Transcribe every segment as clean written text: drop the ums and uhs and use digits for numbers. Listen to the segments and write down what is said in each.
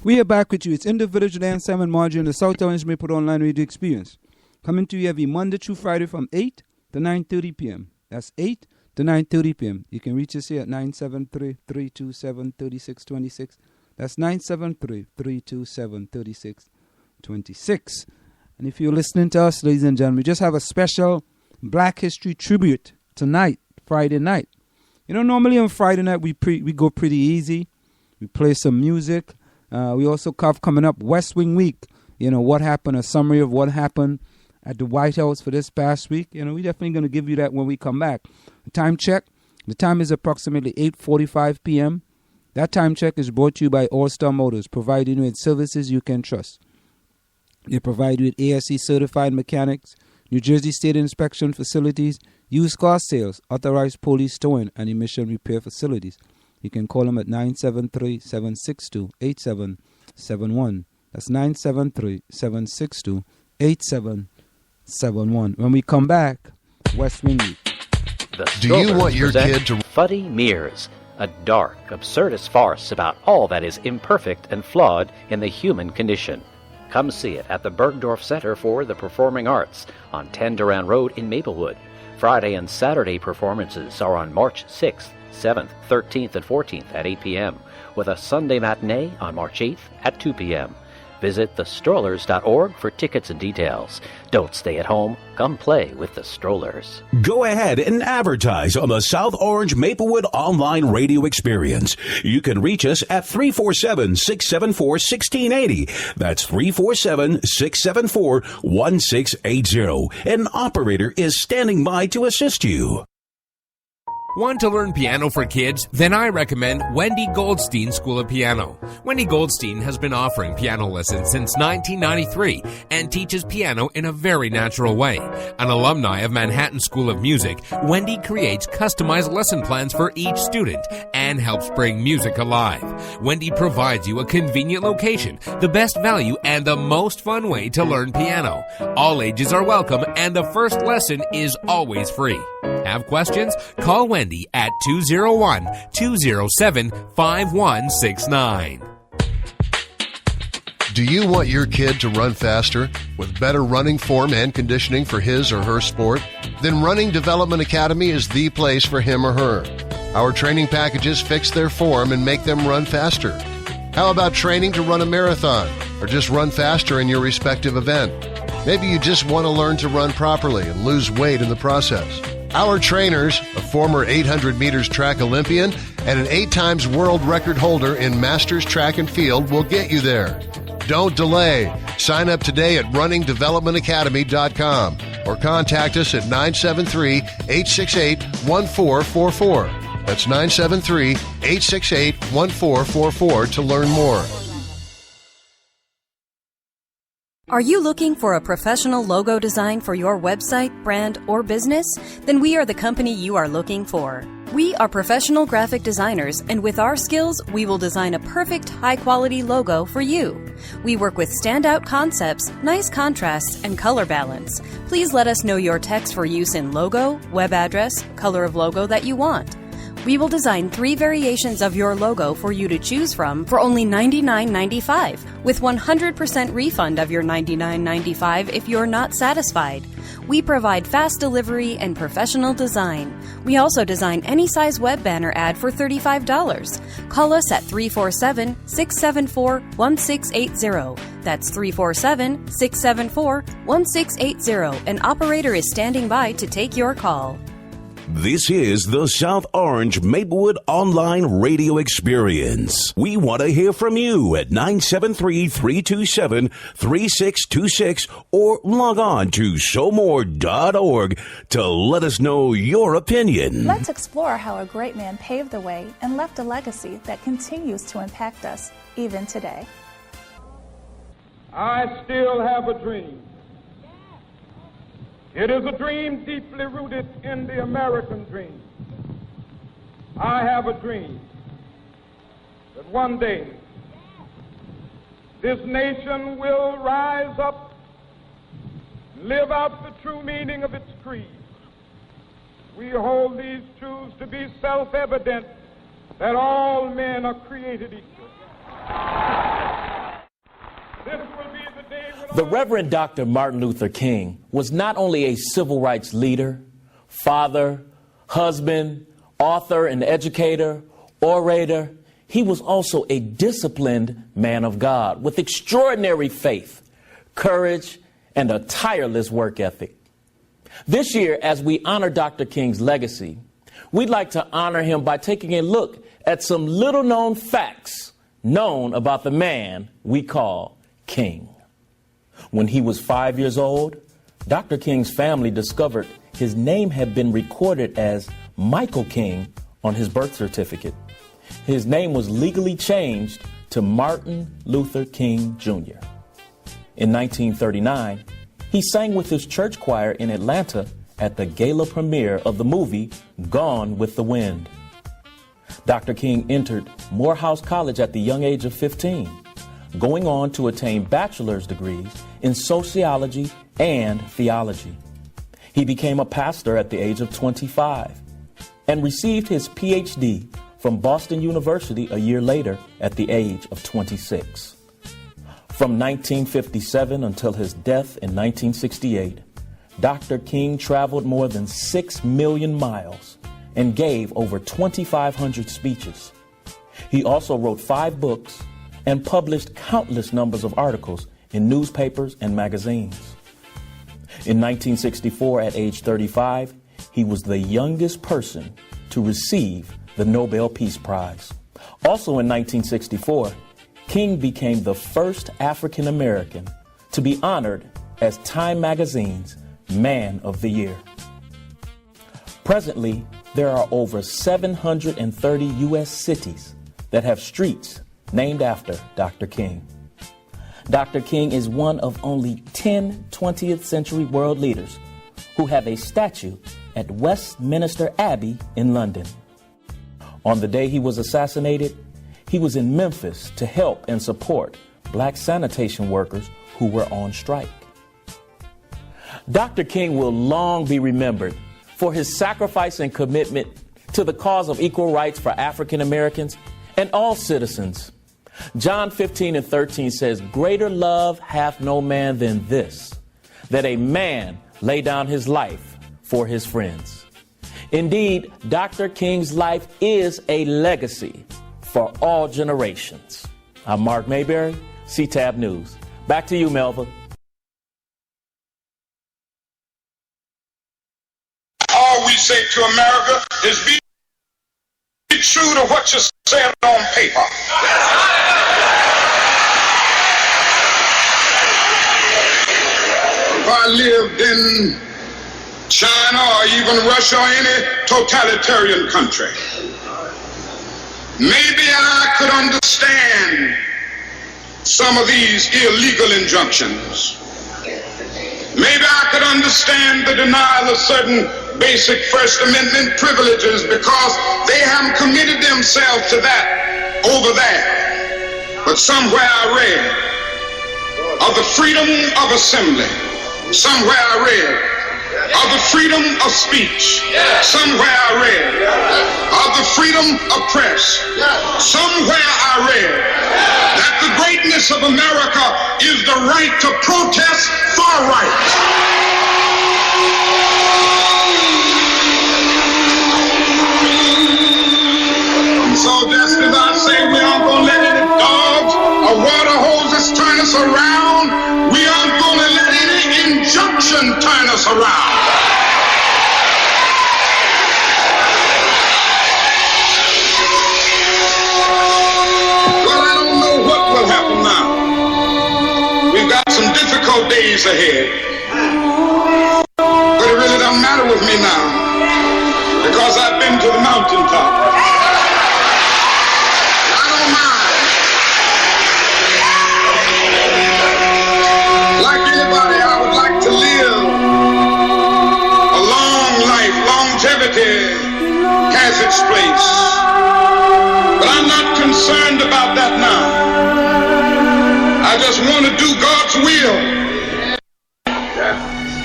We are back with you. It's in the Village with A&M and Margie on the South Orange Maple Online Radio Experience. Coming to you every Monday through Friday from 8 to 9:30 p.m. That's 8 to 9:30 p.m. You can reach us here at 973-327-3626. That's 973-327-3626. And if you're listening to us, ladies and gentlemen, we just have a special Black History tribute tonight, Friday night. You know, normally on Friday night we go pretty easy. We play some music. We also have coming up West Wing Week. You know, what happened, a summary of what happened at the White House for this past week. You know, we're definitely going to give you that when we come back. Time check. The time is approximately 8:45 p.m. That time check is brought to you by All Star Motors, providing you with services you can trust. They provide you with ASE certified mechanics, New Jersey State inspection facilities, used car sales, authorized police towing, and emission repair facilities. You can call them at 973-762-8771. That's 973-762-8771. When we come back, West Wing Week. Do you want your kid to... Fuddy Mears, a dark, absurdist farce about all that is imperfect and flawed in the human condition. Come see it at the Bergdorf Center for the Performing Arts on 10 Durand Road in Maplewood. Friday and Saturday performances are on March 6th, 7th, 13th, and 14th at 8 p.m., with a Sunday matinee on March 8th at 2 p.m. Visit thestrollers.org for tickets and details. Don't stay at home. Come play with the Strollers. Go ahead and advertise on the South Orange Maplewood Online Radio Experience. You can reach us at 347-674-1680. That's 347-674-1680. An operator is standing by to assist you. Want to learn piano for kids? Then I recommend Wendy Goldstein School of Piano. Wendy Goldstein has been offering piano lessons since 1993 and teaches piano in a very natural way. An alumni of Manhattan School of Music, Wendy creates customized lesson plans for each student and helps bring music alive. Wendy provides you a convenient location, the best value, and the most fun way to learn piano. All ages are welcome and the first lesson is always free. Have questions? Call Wendy at 201-207-5169. Do you want your kid to run faster with better running form and conditioning for his or her sport? Then Running Development Academy is the place for him or her. Our training packages fix their form and make them run faster. How about training to run a marathon or just run faster in your respective event? Maybe you just want to learn to run properly and lose weight in the process. Our trainers, a former 800 meters track Olympian and an 8 times world record holder in Masters Track and Field, will get you there. Don't delay. Sign up today at runningdevelopmentacademy.com or contact us at 973-868-1444. That's 973-868-1444 to learn more. Are you looking for a professional logo design for your website, brand, or business? Then we are the company you are looking for. We are professional graphic designers, and with our skills, we will design a perfect, high-quality logo for you. We work with standout concepts, nice contrasts, and color balance. Please let us know your text for use in logo, web address, color of logo that you want. We will design 3 variations of your logo for you to choose from for only $99.95, with 100% refund of your $99.95 if you're not satisfied. We provide fast delivery and professional design. We also design any size web banner ad for $35. Call us at 347-674-1680. That's 347-674-1680. An operator is standing by to take your call. This is the South Orange Maplewood Online Radio Experience. We want to hear from you at 973-327-3626 or log on to showmore.org to let us know your opinion. Let's explore how a great man paved the way and left a legacy that continues to impact us even today. I still have a dream. It is a dream deeply rooted in the American dream. I have a dream that one day this nation will rise up, live out the true meaning of its creed. We hold these truths to be self-evident, that all men are created equal. The Reverend Dr. Martin Luther King was not only a civil rights leader, father, husband, author and educator, orator, he was also a disciplined man of God with extraordinary faith, courage, and a tireless work ethic. This year, as we honor Dr. King's legacy, we'd like to honor him by taking a look at some little-known facts known about the man we call King. When he was 5 years old, Dr. King's family discovered his name had been recorded as Michael King on his birth certificate. His name was legally changed to Martin Luther King Jr. In 1939, he sang with his church choir in Atlanta at the gala premiere of the movie Gone with the Wind. Dr. King entered Morehouse College at the young age of 15, going on to attain bachelor's degrees in sociology and theology. He became a pastor at the age of 25 and received his PhD from Boston University a year later at the age of 26. From 1957 until his death in 1968, Dr. King traveled more than 6 million miles and gave over 2,500 speeches. He also wrote 5 books and published countless numbers of articles in newspapers and magazines. In 1964, at age 35, he was the youngest person to receive the Nobel Peace Prize. Also in 1964, King became the first African American to be honored as Time Magazine's Man of the Year. Presently, there are over 730 U.S. cities that have streets named after Dr. King. Dr. King is one of only 10 20th century world leaders who have a statue at Westminster Abbey in London. On the day he was assassinated, he was in Memphis to help and support black sanitation workers who were on strike. Dr. King will long be remembered for his sacrifice and commitment to the cause of equal rights for African Americans and all citizens. John 15:13 says, "Greater love hath no man than this, that a man lay down his life for his friends." Indeed, Dr. King's life is a legacy for all generations. I'm Mark Mayberry, CTAB News. Back to you, Melva. All we say to America is be true to what you said on paper. If I lived in China or even Russia or any totalitarian country, maybe I could understand some of these illegal injunctions. Maybe I could understand the denial of certain basic First Amendment privileges because they haven't committed themselves to that over there. But somewhere I read of the freedom of assembly. Somewhere I read of the freedom of speech. Somewhere I read of the freedom of press. Somewhere I read that the greatness of America is the right to protest for rights. And so just as I say we aren't going to let any dogs or water hoses turn us around, we aren't going to let any injunction turn us around. Well, I don't know what will happen now. We've got some difficult days ahead. But it really doesn't matter with me now, because I've been to the mountaintop. I don't mind. Like anybody, I would like to live a long life. Longevity has its place. But I'm not concerned about that now. I just want to do God's will.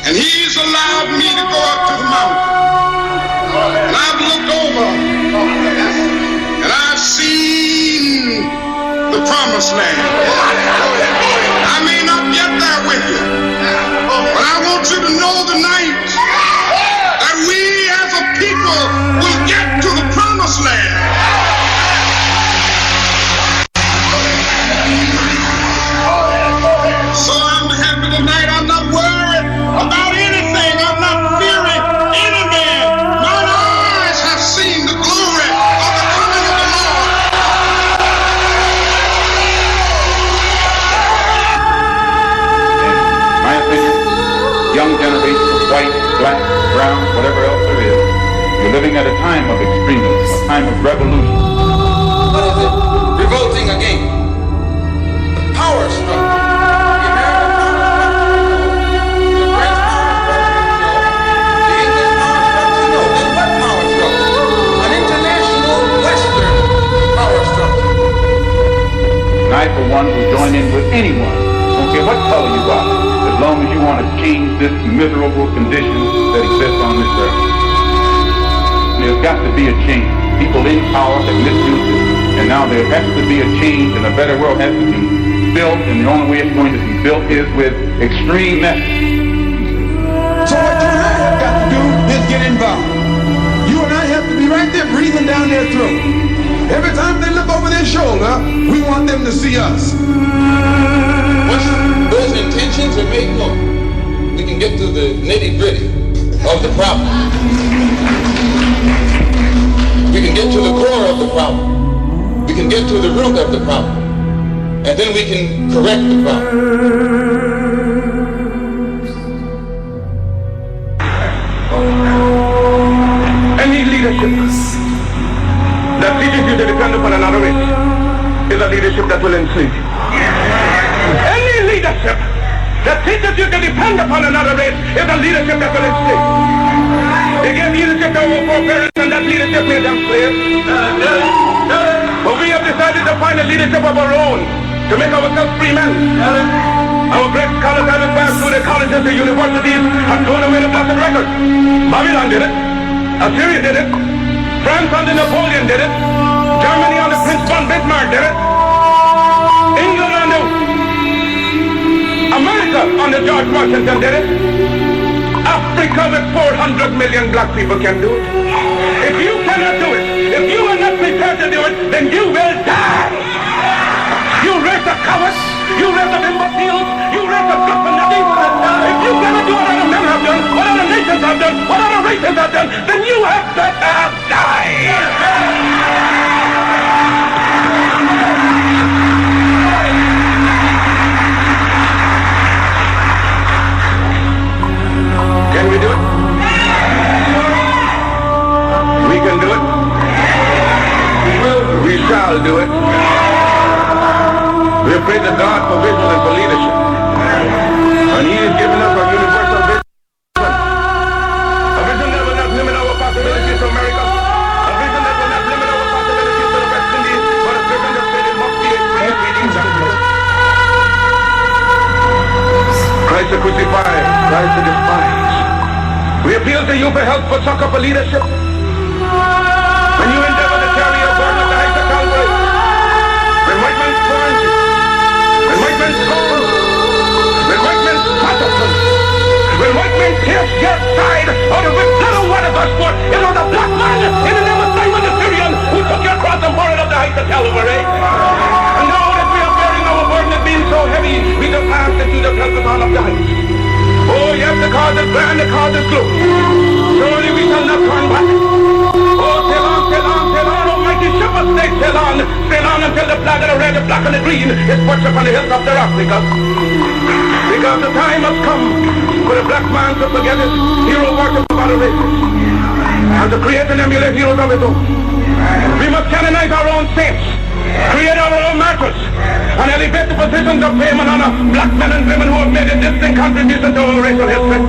And He's allowed me to go up to the mountain. And I've looked over and I've seen the promised land. I may not get there with time of revolution. What is it? Revolting against? The power struggle. The American power struggle. The English power struggle, no. Then what power struggle? An international Western power struggle. And I, for one, will join in with anyone, don't care what color you are, as long as you want to change this miserable condition that exists on this earth. There's got to be a change. People in power have misused it, and now there has to be a change, and a better world has to be built, and the only way it's going to be built is with extreme methods. So what you and I have got to do is get involved. You and I have to be right there breathing down their throat. Every time they look over their shoulder, we want them to see us. Once those intentions are made known, we can get to the nitty-gritty of the problem. We can get to the core of the problem. We can get to the root of the problem. And then we can correct the problem. Any leadership that teaches you to depend upon another race is a leadership that will enslave you. Any leadership that teaches you to depend upon another race is a leadership that will enslave you. They gave leadership to our forebears, and that leadership made them slaves. But we have decided to find a leadership of our own to make ourselves free men. Our great scholars have advanced through the colleges, the universities, and thrown away the blessed record. Babylon did it. Assyria did it. France under Napoleon did it. Germany under Prince von Bismarck did it. England under America under George Washington did it. Africa with 400 million black people can do it. If you cannot do it, if you are not prepared to do it, then you will die. You race of cowards, you race of imbeciles, you race of good for nothing. If you cannot do what other men have done, what other nations have done, what other races have done, then you have to die. Can we do it? We can do it. We shall do it. We pray to God for vision and for leadership. And He has given us a universal vision. A vision that will not limit our possibilities to America. A vision that will not limit our possibilities to the West Indies. But a vision that said it must be a free and leading country. Christ the crucified, Christ the despised. We appeal to you for help, for succor, for leadership. When you endeavor to carry your burden of the heights of Calvary, when white men scorn you, when white men scorn you, when white men spot us, when white men pierce your side, out of which not a one of us fought, it was a black man in the name of Simon the Syrian who took your cross and bore it up the heights of Calvary. And now that we are bearing our burden of being so heavy, we just ask that you just help us on up the heights. Oh yes, the cause is grand, the cause is glory. Surely we shall not turn back. Oh, sail on, almighty shepherds, they sail on until the flag of the red, the black and the green is perched upon the hilltops thereof, because the time has come for the black man to forget his hero worship of other races and to create and emulate heroes of his own. We must canonize our own saints, create our own martyrs, and elevate the positions of fame and honor black men and women who have made a distinct contribution to our racial history.